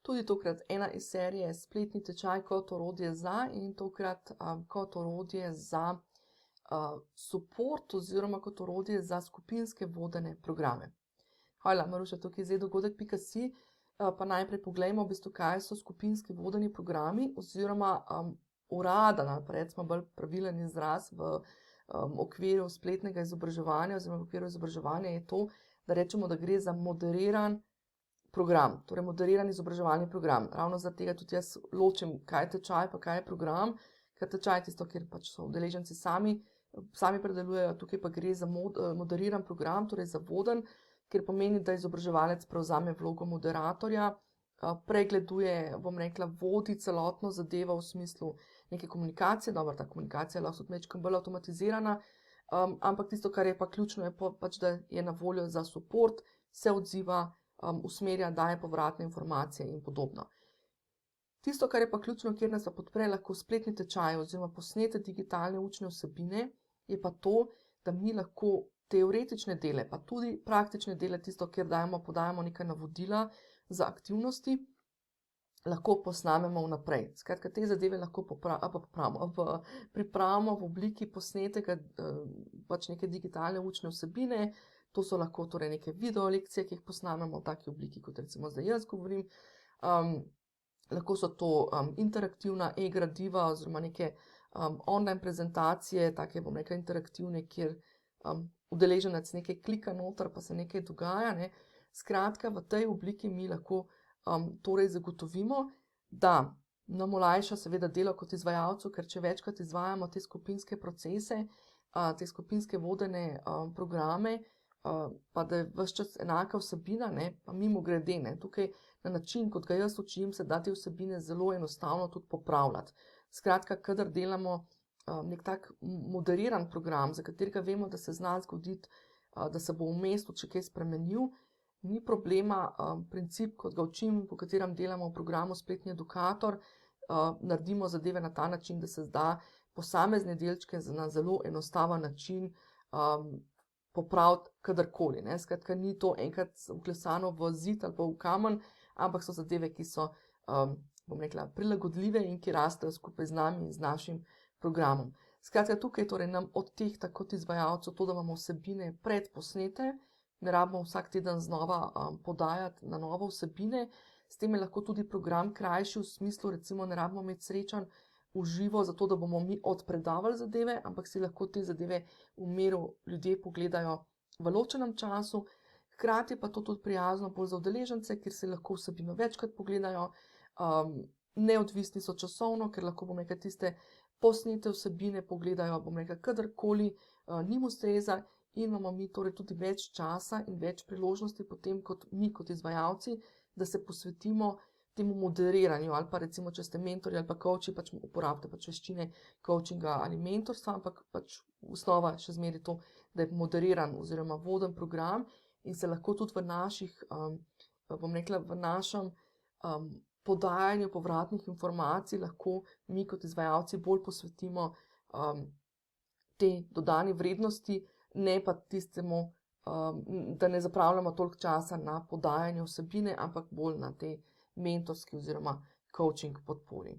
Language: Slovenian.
tudi tokrat ena iz serije spletni tečaj kot orodje za in tokrat kot orodje za support oziroma kot orodje za skupinske vodene programe. Hvala, Maruša, tukaj je zdaj dogodek.si, pa najprej poglejmo v bistvu, kaj so skupinski vodeni programi oziroma uraden, ali pa recimo bolj pravilen izraz v okviru spletnega izobraževanja oziroma v okviru izobraževanja je to, da rečemo, da gre za moderiran program, torej moderiran izobraževalni program. Ravno zaradi tega tudi jaz ločim, kaj je tečaj, pa kaj je program, ker tečaj je tisto, kjer pač so udeleženci sami predelujejo, tukaj pa gre za moderiran program, torej za voden, ker pomeni, da izobraževalec prevzame vlogo moderatorja, pregleduje, bom rekla, vodi celotno zadevo v smislu neke komunikacije, dobro, ta komunikacija lahko tudi malo bolj avtomatizirana, ampak tisto, kar je pa ključno, je pač, da je na voljo za support, se odziva, usmerja, daje povratne informacije in podobno. Tisto, kar je pa ključno, kjer nas pa podpre lahko spletni tečaj oziroma posnete digitalne učne vsebine, je pa to, da mi lahko teoretične dele, pa tudi praktične dele, tisto, kjer podajamo neka navodila za aktivnosti, lahko posnamemo vnaprej. Skratka, te zadeve lahko pripravimo v obliki posnetega pač neke digitalne učne vsebine. To so lahko torej neke video lekcije, ki jih posnamemo v taki obliki, kot recimo zdaj jaz govorim. Lahko so to interaktivna e-gradiva oziroma neke online prezentacije, take, bom rekla, interaktivne, kjer udeleženec nekaj klika noter, pa se nekaj dogaja, ne. Skratka, v tej obliki mi lahko torej zagotovimo, da nam olajša seveda delo kot izvajalcu, ker če večkrat izvajamo te skupinske procese, te skupinske vodene programe, pa da je ves čas enaka vsebina, ne, pa mimogrede, ne, tukaj na način, kot ga jaz učim, se da te vsebine zelo enostavno tudi popravljati. Skratka, kadar delamo nek tak moderiran program, za katerega vemo, da se zna zgoditi, da se bo vmes tudi še kaj spremenil, ni problema, princip, kot ga učim, po katerem delamo v programu Spletni edukator, naredimo zadeve na ta način, da se da posamezne delčke na zelo enostaven način popraviti kadarkoli, ne. Skratka, ni to enkrat vklesano v zid ali pa v kamen, ampak so zadeve, ki so, bom rekla, prilagodljive in ki rastejo skupaj z nami in z našim programom. Skratka, tukaj torej nam odtehta kot izvajalcev to, da imamo vsebine predposnete, ne rabimo vsak teden znova podajati na novo vsebine, s tem je lahko tudi program krajši, v smislu recimo ne rabimo imeti srečanj v živo, zato da bomo mi odpredavali zadeve, ampak si lahko te zadeve v miru ljudje pogledajo v ločenem času, hkrati pa to tudi prijazno bolj za udeležence, ker si lahko vsebino večkrat pogledajo, neodvisni so časovno, ker lahko, bom rekla, tiste posnete vsebine pogledajo, bom rekla, kadarkoli njim ustreza in imamo mi torej tudi več časa in več priložnosti potem kot mi kot izvajalci, da se posvetimo temu moderiranju ali pa recimo, če ste mentorji ali pa coachi, pač uporabite pač veščine coachinga ali mentorstva, ampak pač osnova še zmeraj to, da je moderiran oziroma voden program in se lahko tudi v naših, bom rekla, v našem podajanju povratnih informacij lahko mi kot izvajalci bolj posvetimo te dodani vrednosti, ne pa tistemu, da ne zapravljamo toliko časa na podajanje vsebine, ampak bolj na tej mentorski oziroma coaching podpori.